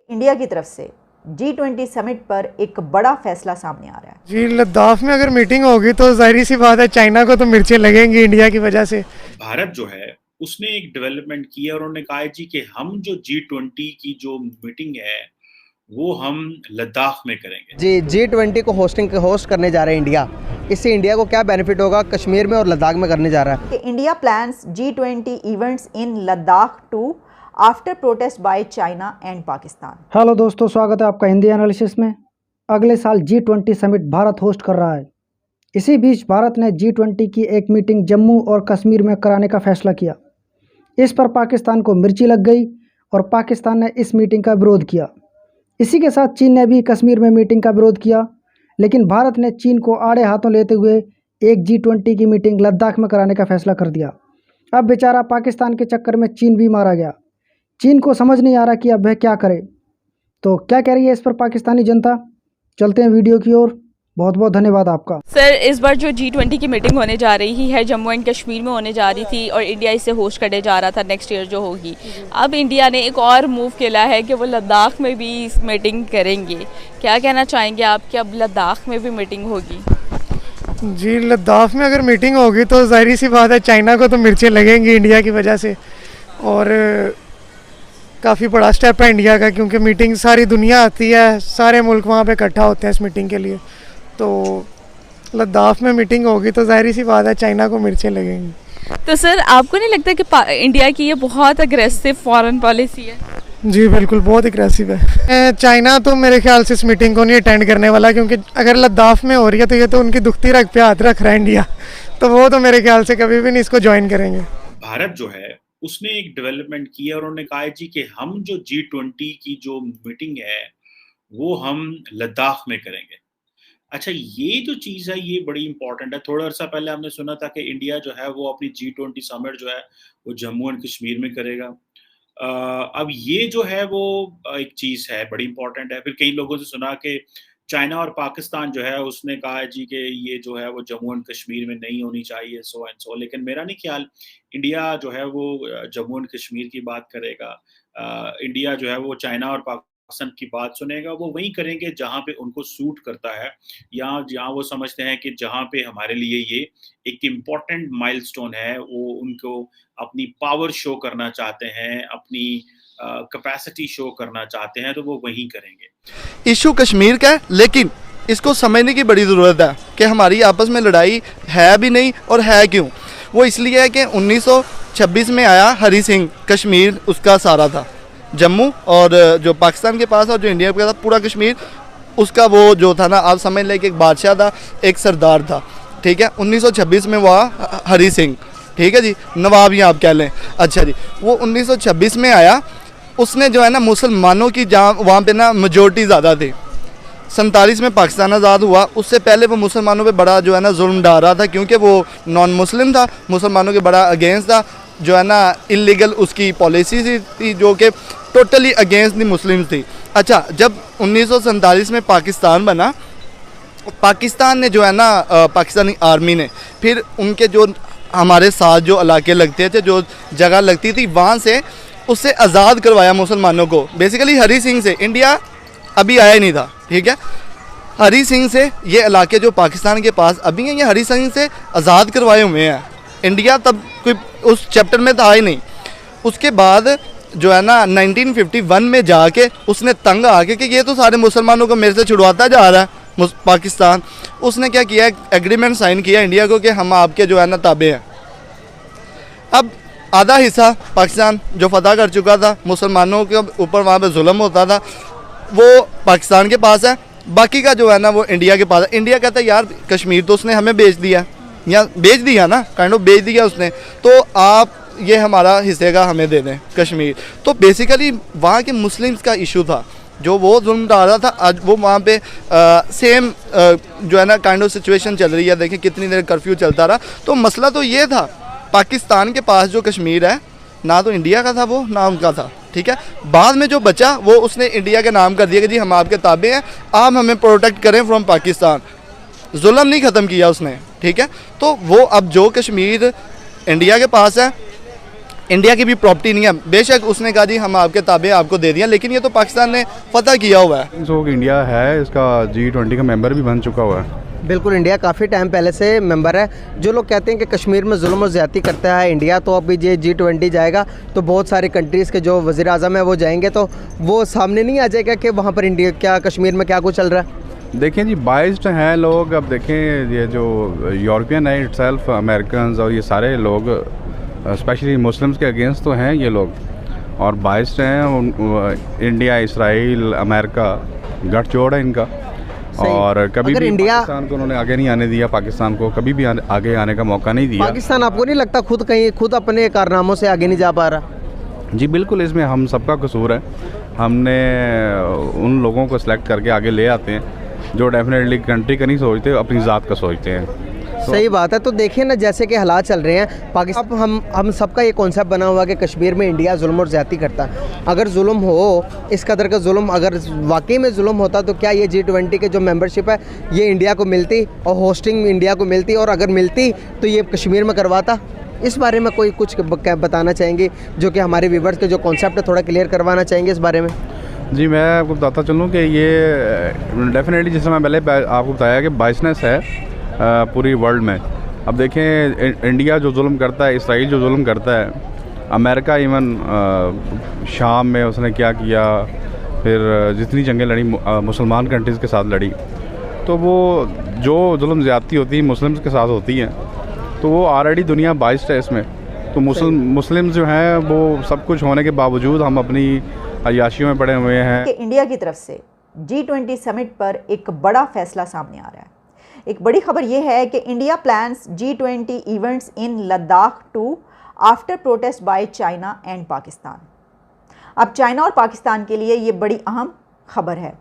India की तरफ से G20 समिट पर एक बड़ा फैसला सामने आ रहा है। जी, लद्दाख में अगर मीटिंग होगी तो जाहिर सी बात है चाइना को तो मिर्चें लगेंगी इंडिया की वजह से। भारत जो है उसने एक डेवलपमेंट की है और उन्होंने कहा है जी कि हम जो G20 की जो मीटिंग है वो हम लद्दाख में करेंगे। जी G20 को होस्ट करने जा रहे हैं इंडिया। इससे इंडिया को क्या बेनिफिट होगा, कश्मीर में और लद्दाख में करने जा रहा है। कि India plans G20 events in Ladakh to after protest by China and Pakistan. Hello दोस्तों, स्वागत है आपका हिंदी एनालिसिस में। अगले साल G20 समिट भारत होस्ट कर रहा है। इसी बीच भारत ने G20 की एक मीटिंग जम्मू और कश्मीर में कराने का फैसला किया। इस पर पाकिस्तान को मिर्ची लग गई और पाकिस्तान ने इस मीटिंग का विरोध किया। इसी के साथ चीन ने भी कश्मीर में मीटिंग का विरोध किया, लेकिन भारत ने चीन को आड़े हाथों लेते हुए एक G20 की मीटिंग लद्दाख में कराने का फैसला कर दिया। अब बेचारा पाकिस्तान के चक्कर में चीन भी मारा गया। चीन को समझ नहीं आ रहा कि अब वह क्या करे। तो क्या कह रही है इस पर पाकिस्तानी जनता? चलते हैं वीडियो की ओर। बहुत बहुत धन्यवाद आपका। सर, इस बार जो G20 की मीटिंग होने जा रही है जम्मू एंड कश्मीर में होने जा रही थी और इंडिया इसे होस्ट करने जा रहा था नेक्स्ट ईयर जो होगी। अब इंडिया ने एक और मूव किया है कि वो लद्दाख में भी इस मीटिंग करेंगे। क्या कहना चाहेंगे आप कि अब लद्दाख में भी मीटिंग होगी? जी, लद्दाख में अगर मीटिंग होगी तो जाहिर सी बात है चाइना को तो मिर्चें लगेंगी इंडिया की वजह से। और काफ़ी बड़ा स्टेप है इंडिया का, क्योंकि मीटिंग सारी दुनिया आती है, सारे मुल्क वहाँ पे इकट्ठा होते हैं इस मीटिंग के लिए। तो लद्दाख में मीटिंग होगी तो जाहिर सी बात है चाइना को मिर्चें लगेंगी। तो सर, आपको नहीं लगता कि इंडिया की ये बहुत अग्रेसिव फॉरेन पॉलिसी है? जी बिल्कुल, बहुत एग्रेसिव है। चाइना तो मेरे ख्याल से इस मीटिंग को नहीं अटेंड करने वाला, क्योंकि अगर लद्दाख में हो रही है तो ये तो उनकी दुखती रग पे हाथ रख रहा है इंडिया। तो वो तो मेरे ख्याल से कभी भी नहीं इसको ज्वाइन करेंगे। भारत जो है उसने एक डेवलपमेंट की है और उन्होंने कहा है जी कि हम जो G20 की जो मीटिंग है वो हम लद्दाख में करेंगे। अच्छा, ये जो चीज़ है ये बड़ी इंपॉर्टेंट है। थोड़ा अर्सा पहले हमने सुना था कि इंडिया जो है वो अपनी G20 समिट जो है वो जम्मू एंड कश्मीर में करेगा। अब ये जो है वो एक चीज़ है बड़ी इंपॉर्टेंट है। फिर कई लोगों से सुना कि चाइना और पाकिस्तान जो है उसने कहा है जी कि ये जो है वो जम्मू एंड कश्मीर में नहीं होनी चाहिए, सो एंड सो। लेकिन मेरा नहीं ख्याल इंडिया जो है वो जम्मू एंड कश्मीर की बात करेगा। इंडिया जो है वो चाइना और पाकिस्तान की बात सुनेगा। वो वहीं करेंगे जहाँ पे उनको सूट करता है, या जहाँ वो समझते हैं कि जहाँ पे हमारे लिए ये एक इम्पॉर्टेंट माइलस्टोन है, वो उनको अपनी पावर शो करना चाहते हैं, अपनी कैपेसिटी शो करना चाहते हैं, तो वो वहीं करेंगे। इशू कश्मीर का है, लेकिन इसको समझने की बड़ी ज़रूरत है कि हमारी आपस में लड़ाई है भी नहीं और है क्यों। वो इसलिए है कि 1926 में आया हरी सिंह, कश्मीर उसका सारा था। जम्मू और जो पाकिस्तान के पास और जो इंडिया के पास पूरा कश्मीर उसका वो जो था ना, आप समझ लें कि एक बादशाह था, एक सरदार था, ठीक है। 1926 में हुआ हरी सिंह, ठीक है जी, नवाब ही आप कह लें। अच्छा जी, वो 1926 में आया। उसने जो है ना मुसलमानों की जहाँ वहाँ पे ना मेजोरिटी ज़्यादा थी। 47 में पाकिस्तान आज़ाद हुआ, उससे पहले वो मुसलमानों पे बड़ा जो है ना जुल्म डाल रहा था, क्योंकि वो नॉन मुस्लिम था, मुसलमानों के बड़ा अगेंस्ट था। जो है ना इलीगल उसकी पॉलिसी थी जो कि टोटली अगेंस्ट दी मुस्लिम थी। अच्छा, जब 1947 में पाकिस्तान बना, पाकिस्तान ने जो है ना पाकिस्तानी आर्मी ने फिर उनके जो हमारे साथ जो इलाके लगते थे, जो जगह लगती थी, वहाँ से उससे आज़ाद करवाया मुसलमानों को। बेसिकली हरी सिंह से, इंडिया अभी आया नहीं था, ठीक है। हरी सिंह से ये इलाके जो पाकिस्तान के पास अभी हैं, ये हरी सिंह से आज़ाद करवाए हुए हैं। इंडिया तब कोई उस चैप्टर में था ही नहीं। उसके बाद जो है ना 1951 में जाके उसने तंग आके कि ये तो सारे मुसलमानों को मेरे से छुड़वाता जा रहा है पाकिस्तान। उसने क्या किया, एग्रीमेंट साइन किया इंडिया को कि हम आपके जो है ना ताबे हैं। अब आधा हिस्सा पाकिस्तान जो फतह कर चुका था, मुसलमानों के ऊपर वहाँ पे जुल्म होता था, वो पाकिस्तान के पास है। बाकी का जो है ना वो इंडिया के पास है। इंडिया कहता है यार कश्मीर तो उसने हमें बेच दिया, या बेच दिया ना, काइंड ऑफ बेच दिया उसने, तो आप ये हमारा हिस्से का हमें दे दें कश्मीर। तो बेसिकली वहाँ के मुस्लिम्स का इशू था, जो वो जुल्म डाल रहा था। आज वो वहाँ पे सेम जो है ना काइंड ऑफ सिचुएशन चल रही है। देखें कितनी देर कर्फ्यू चलता रहा। तो मसला तो ये था, पाकिस्तान के पास जो कश्मीर है ना तो इंडिया का था वो, ना उनका था, ठीक है। बाद में जो बचा वो उसने इंडिया के नाम कर दिया कि जी हम आपके ताबे हैं, आप हमें प्रोटेक्ट करें फ्रॉम पाकिस्तान। जुल्म नहीं ख़त्म किया उसने, ठीक है। तो वो अब जो कश्मीर इंडिया के पास है, इंडिया की भी प्रॉपर्टी नहीं है। बेशक उसने कहा जी हम आपके ताबे आपको दे दिया, लेकिन ये तो पाकिस्तान ने फतह किया हुआ है। जो इंडिया है इसका G20 का मेंबर भी बन चुका हुआ है। बिल्कुल, इंडिया काफ़ी टाइम पहले से मेंबर है। जो लोग कहते हैं कि कश्मीर में जुल्म और ज़्यादती करता है इंडिया, तो अभी ये G20 जाएगा तो बहुत सारी कंट्रीज़ के जो वज़ीर आज़म है वो जाएंगे, तो वो सामने नहीं आ जाएगा कि वहाँ पर इंडिया क्या कश्मीर में क्या कुछ चल रहा है। देखें जी, बाइस्ड हैं लोग। अब देखें ये जो यूरोपियन है इटसेल्फ, अमेरिकन और ये सारे लोग स्पेशली मुस्लिम्स के अगेंस्ट तो हैं ये लोग, और बाइस्ड हैं। इंडिया, इसराइल, अमेरिका गठजोड़ है इनका, और कभी भी इंडिया पाकिस्तान को उन्होंने आगे नहीं आने दिया, पाकिस्तान को कभी भी आगे आने का मौका नहीं दिया। पाकिस्तान आपको नहीं लगता खुद अपने कारनामों से आगे नहीं जा पा रहा? जी बिल्कुल, इसमें हम सबका कसूर है। हमने उन लोगों को सिलेक्ट करके आगे ले आते हैं जो डेफिनेटली कंट्री का नहीं सोचते, अपनी ज़ात का सोचते हैं। सही बात है। तो देखिए ना, जैसे कि हालात चल रहे हैं पाकिस्तान, अब हम सबका ये कॉन्सेप्ट बना हुआ कि कश्मीर में इंडिया जुल्म और ज़्यादती करता है। अगर जुल्म हो, इस कदर का जुल्म अगर वाकई में जुल्म होता तो क्या ये G20 के जो मेंबरशिप है ये इंडिया को मिलती और होस्टिंग इंडिया को मिलती, और अगर मिलती तो ये कश्मीर में करवाता? इस बारे में कोई कुछ बताना चाहेंगे जो कि हमारे व्यूवर्स के जो कॉन्सेप्ट है थोड़ा क्लियर करवाना चाहेंगे इस बारे में? जी, मैं आपको बताता चलूँ कि ये डेफिनेटली जिस मैं पहले आपको बताया कि बाइसनेस है पूरी वर्ल्ड में। अब देखें, इंडिया जो जुल्म करता है, इसराइल जो जुल्म करता है, अमेरिका इवन शाम में उसने क्या किया, फिर जितनी जंगें लड़ी मुसलमान कंट्रीज़ के साथ लड़ी, तो वो जो जुल्म ज़्यादती होती है मुस्लिम्स के साथ होती हैं, तो वो ऑलरेडी दुनिया बाइस्ड है इसमें। तो मुस्लिम जो हैं वो सब कुछ होने के बावजूद हम अपनी अय्याशियों में पड़े हुए हैं। कि इंडिया की तरफ से G20 समिट पर एक बड़ा फैसला सामने आ रहा है। एक बड़ी खबर यह है कि India plans G20 events in Ladakh to after protest by China and Pakistan. अब चाइना और पाकिस्तान के लिए ये बड़ी अहम खबर है।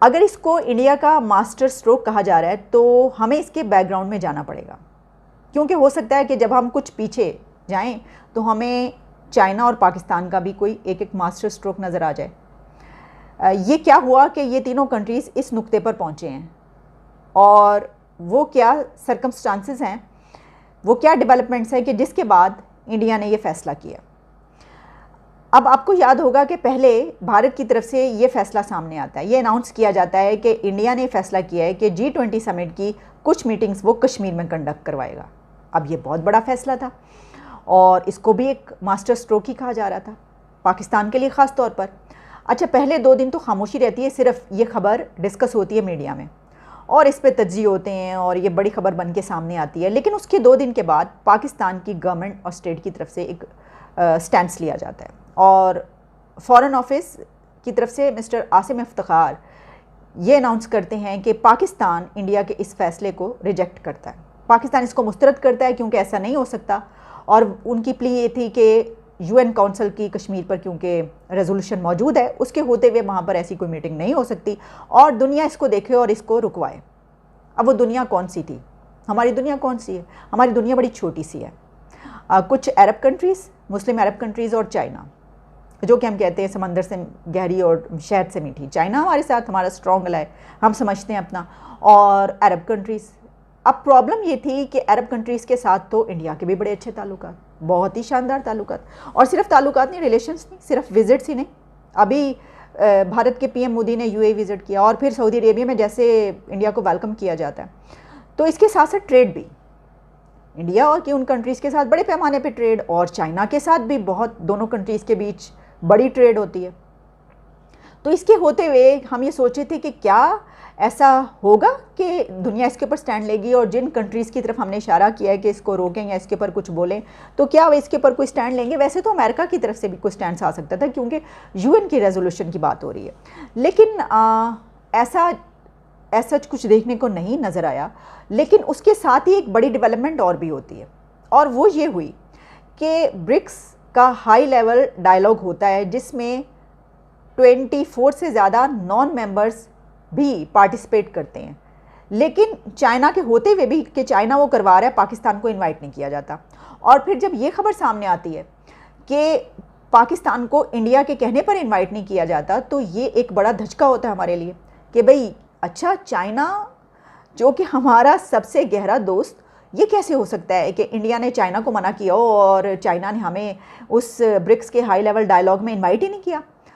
अगर इसको इंडिया का मास्टर स्ट्रोक कहा जा रहा है तो हमें इसके बैकग्राउंड में जाना पड़ेगा, क्योंकि हो सकता है कि जब हम कुछ पीछे जाएं तो हमें चाइना और पाकिस्तान का भी कोई एक मास्टर स्ट्रोक नज़र आ जाए। ये क्या हुआ कि ये तीनों कंट्रीज़ इस नुक्ते पर पहुँचे हैं, और वो क्या सर्कमस्टांसेस हैं, वो क्या डेवलपमेंट्स हैं कि जिसके बाद इंडिया ने ये फ़ैसला किया। अब आपको याद होगा कि पहले भारत की तरफ से ये फ़ैसला सामने आता है, ये अनाउंस किया जाता है कि इंडिया ने फ़ैसला किया है कि G20 समिट की कुछ मीटिंग्स वो कश्मीर में कंडक्ट करवाएगा। अब ये बहुत बड़ा फ़ैसला था और इसको भी एक मास्टर स्ट्रोक ही कहा जा रहा था पाकिस्तान के लिए ख़ास तौर पर। अच्छा, पहले 2 दिन तो खामोशी रहती है, सिर्फ ये खबर डिस्कस होती है मीडिया में और इस पे तज्ज़िये होते हैं और ये बड़ी खबर बन के सामने आती है, लेकिन उसके 2 दिन के बाद पाकिस्तान की गवर्नमेंट और स्टेट की तरफ से एक स्टैंड लिया जाता है और फ़ॉरेन ऑफिस की तरफ से मिस्टर आसिम इफ्तिखार ये अनाउंस करते हैं कि पाकिस्तान इंडिया के इस फ़ैसले को रिजेक्ट करता है। पाकिस्तान इसको मुस्तरद करता है क्योंकि ऐसा नहीं हो सकता, और उनकी प्ली ये थी कि UN काउंसिल की कश्मीर पर क्योंकि रेजोल्यूशन मौजूद है, उसके होते हुए वहाँ पर ऐसी कोई मीटिंग नहीं हो सकती और दुनिया इसको देखे और इसको रुकवाए। अब वो दुनिया कौन सी थी? हमारी दुनिया कौन सी है? हमारी दुनिया बड़ी छोटी सी है। कुछ अरब कंट्रीज़, मुस्लिम अरब कंट्रीज़ और चाइना, जो कि हम कहते हैं समंदर से गहरी और शहद से मीठी। चाइना हमारे साथ हमारा स्ट्रॉन्ग अलाय हम समझते हैं अपना, और अरब कंट्रीज़। अब प्रॉब्लम ये थी कि अरब कंट्रीज़ के साथ तो इंडिया के भी बड़े अच्छे ताल्लुकात, बहुत ही शानदार ताल्लुकात, और सिर्फ ताल्लुकात नहीं, रिलेशंस नहीं, सिर्फ विज़िट्स ही नहीं। अभी भारत के PM मोदी ने UAE विज़िट किया और फिर सऊदी अरेबिया में जैसे इंडिया को वेलकम किया जाता है, तो इसके साथ साथ ट्रेड भी इंडिया और कि उन कंट्रीज़ के साथ बड़े पैमाने पे ट्रेड, और चाइना के साथ भी बहुत, दोनों कंट्रीज़ के बीच बड़ी ट्रेड होती है। तो इसके होते हुए हम ये सोचे थे कि क्या ऐसा होगा कि दुनिया इसके ऊपर स्टैंड लेगी, और जिन कंट्रीज़ की तरफ हमने इशारा किया है कि इसको रोकें या इसके ऊपर कुछ बोलें, तो क्या वो इसके ऊपर कोई स्टैंड लेंगे। वैसे तो अमेरिका की तरफ से भी कोई स्टैंड आ सकता था क्योंकि UN की रेजोल्यूशन की बात हो रही है, लेकिन ऐसा कुछ देखने को नहीं नज़र आया। लेकिन उसके साथ ही एक बड़ी डेवलपमेंट और भी होती है, और वो ये हुई कि ब्रिक्स का हाई लेवल डायलॉग होता है जिसमें 24 से ज़्यादा नॉन मेंबर्स भी पार्टिसिपेट करते हैं, लेकिन चाइना के होते हुए भी कि चाइना वो करवा रहा है, पाकिस्तान को इनवाइट नहीं किया जाता। और फिर जब ये खबर सामने आती है कि पाकिस्तान को इंडिया के कहने पर इनवाइट नहीं किया जाता, तो ये एक बड़ा धचका होता है हमारे लिए कि भाई अच्छा, चाइना जो कि हमारा सबसे गहरा दोस्त, ये कैसे हो सकता है कि इंडिया ने चाइना को मना किया हो और चाइना ने हमें उस ब्रिक्स के हाई लेवल डायलॉग में इनवाइट ही नहीं किया?